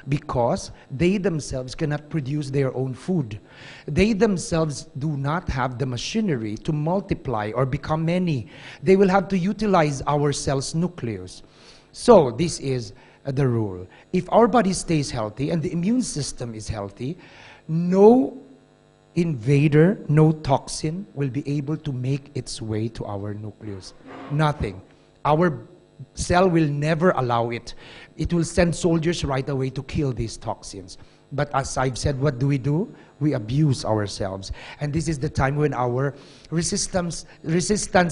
because they themselves cannot produce their own food. They themselves do not have the machinery to multiply or become many. They will have to utilize our cell's nucleus. So this is the rule. If our body stays healthy and the immune system is healthy, no invader, no toxin will be able to make its way to our nucleus. Nothing. Our cell will never allow it. It will send soldiers right away to kill these toxins. But as I've said, what do? We abuse ourselves. And this is the time when our resistance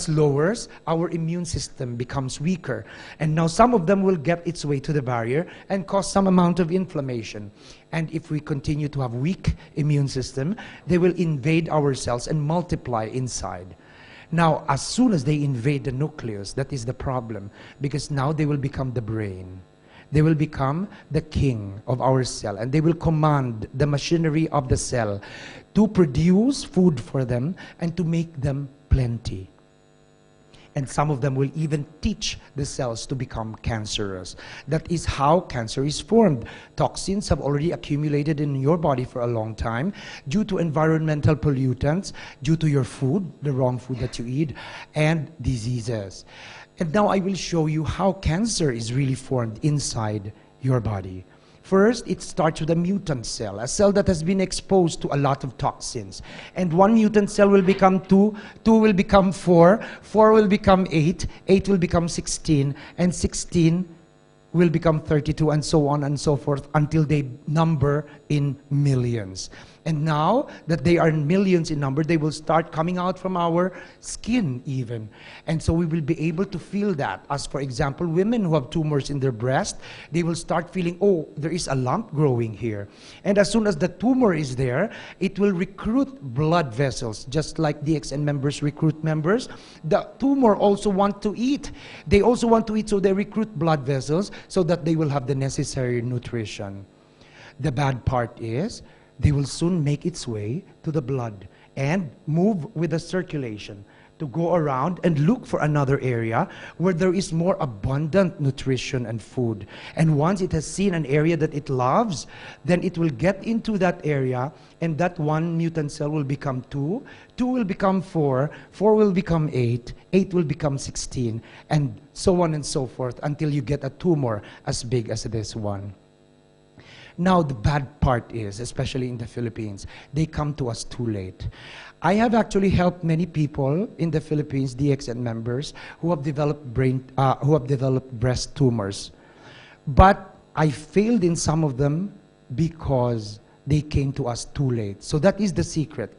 lowers, our immune system becomes weaker. And now some of them will get its way to the barrier and cause some amount of inflammation. And if we continue to have weak immune system, they will invade our cells and multiply inside. Now, as soon as they invade the nucleus, that is the problem, because now they will become the brain. They will become the king of our cell, and they will command the machinery of the cell to produce food for them and to make them plenty. And some of them will even teach the cells to become cancerous. That is how cancer is formed. Toxins have already accumulated in your body for a long time due to environmental pollutants, due to your food, the wrong food that you eat, and diseases. And now I will show you how cancer is really formed inside your body. First, it starts with a mutant cell, a cell that has been exposed to a lot of toxins. And one mutant cell will become 2, 2 will become 4, 4 will become 8, 8 will become 16, and 16 will become 32, and so on and so forth, until they number in millions. And now that they are millions in number, they will start coming out from our skin even. And so we will be able to feel that. As for example, women who have tumors in their breast, they will start feeling, oh, there is a lump growing here. And as soon as the tumor is there, it will recruit blood vessels, just like DXN members recruit members. The tumor also want to eat. They also want to eat, so they recruit blood vessels so that they will have the necessary nutrition. The bad part is, they will soon make its way to the blood and move with the circulation to go around and look for another area where there is more abundant nutrition and food. And once it has seen an area that it loves, then it will get into that area, and that one mutant cell will become 2, 2 will become 4, 4 will become 8, 8 will become 16, and so on and so forth until you get a tumor as big as this one. Now, the bad part is, especially in the Philippines, they come to us too late. I have actually helped many people in the Philippines, DXN members, who have developed breast tumors. But I failed in some of them because they came to us too late. So that is the secret,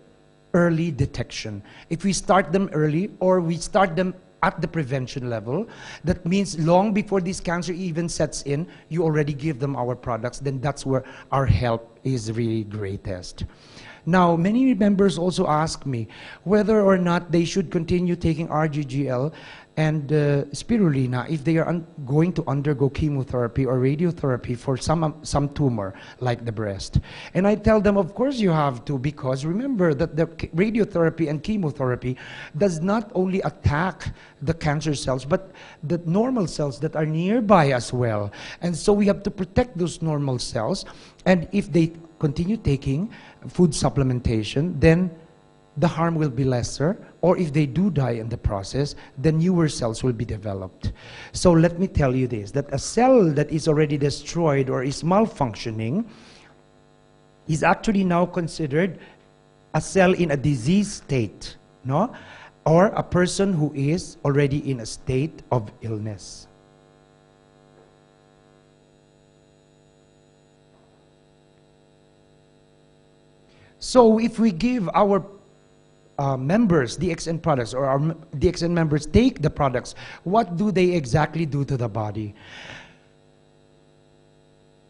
early detection. If we start them early, or we start them at the prevention level, that means long before this cancer even sets in, you already give them our products, then that's where our help is really greatest. Now, many members also ask me whether or not they should continue taking RGGL and spirulina if they are going to undergo chemotherapy or radiotherapy for some tumor like the breast. And I tell them, of course you have to, because remember that the radiotherapy and chemotherapy does not only attack the cancer cells, but the normal cells that are nearby as well. And so we have to protect those normal cells. And if they continue taking food supplementation, then the harm will be lesser, or if they do die in the process, then newer cells will be developed. So let me tell you this, that a cell that is already destroyed or is malfunctioning is actually now considered a cell in a disease state, no? Or a person who is already in a state of illness. So if we give our members DXN products, or our DXN members take the products, what do they exactly do to the body?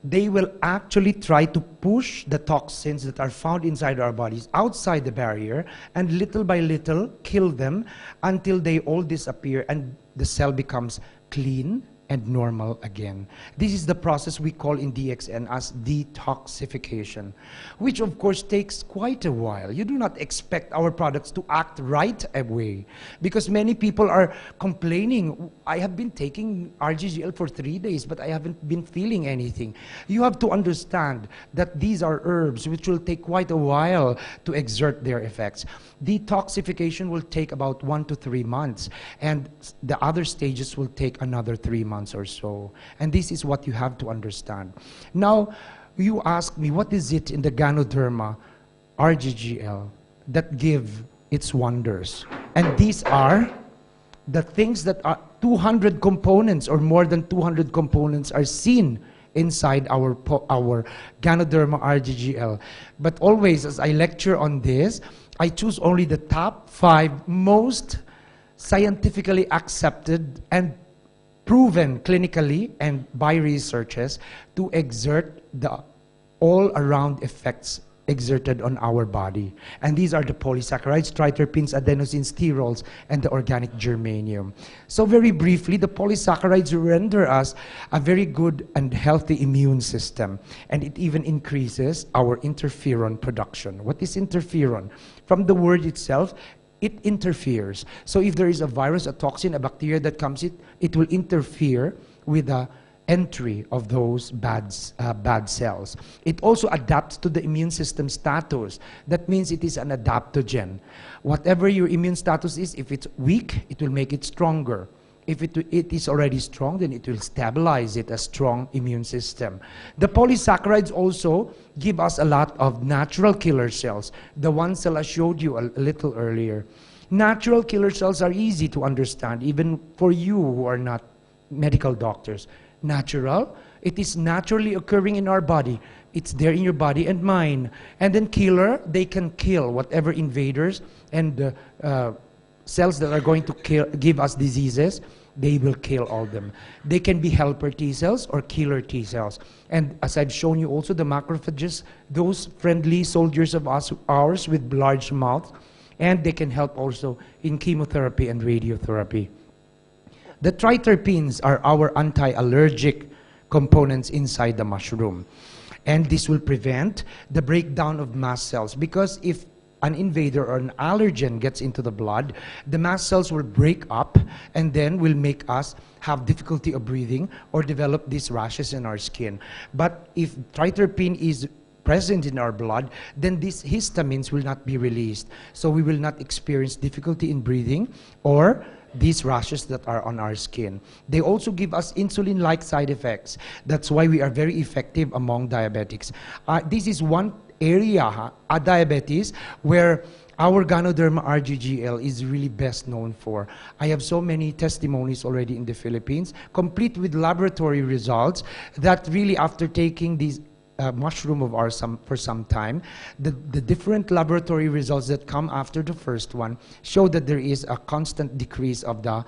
They will actually try to push the toxins that are found inside our bodies outside the barrier, and little by little kill them until they all disappear and the cell becomes clean, and normal again. This is the process we call in DXN as detoxification, which of course takes quite a while. You do not expect our products to act right away, because many people are complaining, I have been taking RGGL for 3 days, but I haven't been feeling anything. You have to understand that these are herbs which will take quite a while to exert their effects. Detoxification will take about 1 to 3 months, and the other stages will take another 3 months or so. And this is what you have to understand. Now, you ask me, what is it in the Ganoderma RGGL that give its wonders? And these are the things that are 200 components or more than 200 components are seen inside our Ganoderma RGGL. But always, as I lecture on this, I choose only the top 5 most scientifically accepted and proven clinically and by researchers to exert the all-around effects exerted on our body. And these are the polysaccharides, triterpenes, adenosines, sterols, and the organic germanium. So very briefly, the polysaccharides render us a very good and healthy immune system, and it even increases our interferon production. What is interferon? From the word itself, it interferes. So if there is a virus, a toxin, a bacteria that comes in, it will interfere with the entry of those bad cells. It also adapts to the immune system status. That means it is an adaptogen. Whatever your immune status is, if it's weak, it will make it stronger. If it is already strong, then it will stabilize it, a strong immune system. The polysaccharides also give us a lot of natural killer cells. The one cell I showed you a little earlier. Natural killer cells are easy to understand, even for you who are not medical doctors. Natural, it is naturally occurring in our body. It's there in your body and mine. And then killer, they can kill whatever invaders and cells that are going to give us diseases. They will kill all them. They can be helper T cells or killer T cells. And as I've shown you also, the macrophages, those friendly soldiers of ours with large mouths, and they can help also in chemotherapy and radiotherapy. The triterpenes are our anti-allergic components inside the mushroom. And this will prevent the breakdown of mast cells, because if an invader or an allergen gets into the blood, the mast cells will break up and then will make us have difficulty of breathing or develop these rashes in our skin. But if triterpene is present in our blood, then these histamines will not be released. So we will not experience difficulty in breathing or these rashes that are on our skin. They also give us insulin-like side effects. That's why we are very effective among diabetics. This is one area, diabetes, where our Ganoderma RGGL is really best known for. I have so many testimonies already in the Philippines, complete with laboratory results, that really after taking these mushroom of ours for some time, the different laboratory results that come after the first one show that there is a constant decrease of the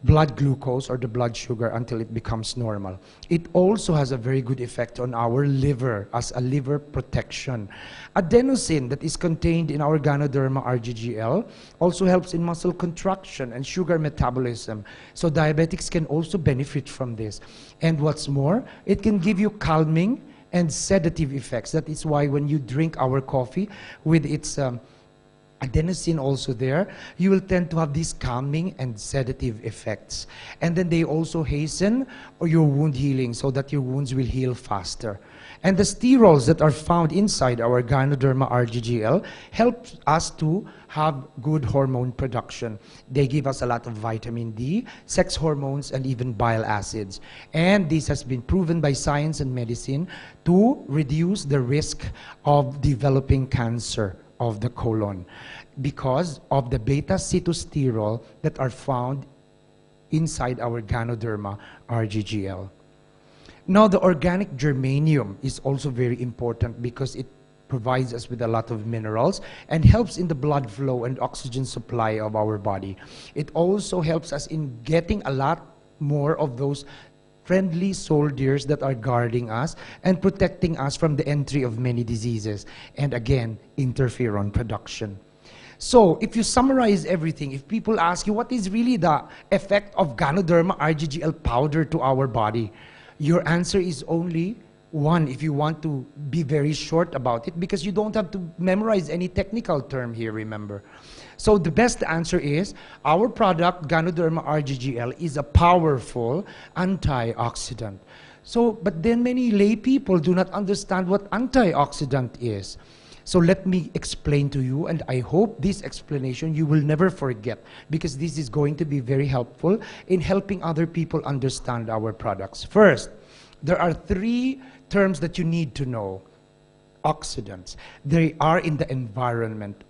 blood glucose or the blood sugar until it becomes normal. It also has a very good effect on our liver as a liver protection. Adenosine that is contained in our Ganoderma RGGL also helps in muscle contraction and sugar metabolism. So diabetics can also benefit from this. And what's more, it can give you calming and sedative effects. That is why when you drink our coffee with its adenosine also there, you will tend to have these calming and sedative effects. And then they also hasten your wound healing so that your wounds will heal faster. And the sterols that are found inside our Ganoderma RGGL help us to have good hormone production. They give us a lot of vitamin D, sex hormones, and even bile acids. And this has been proven by science and medicine to reduce the risk of developing cancer of the colon because of the beta-cytosterol that are found inside our Ganoderma RGGL. Now, the organic germanium is also very important because it provides us with a lot of minerals and helps in the blood flow and oxygen supply of our body. It also helps us in getting a lot more of those friendly soldiers that are guarding us and protecting us from the entry of many diseases, and again, interferon production. So, if you summarize everything, if people ask you what is really the effect of Ganoderma RGGL powder to our body, your answer is only one if you want to be very short about it, because you don't have to memorize any technical term here, remember. So the best answer is, our product, Ganoderma RGGL, is a powerful antioxidant. So, but then many lay people do not understand what antioxidant is. So let me explain to you, and I hope this explanation you will never forget, because this is going to be very helpful in helping other people understand our products. First, there are 3 terms that you need to know. Oxidants. They are in the environment.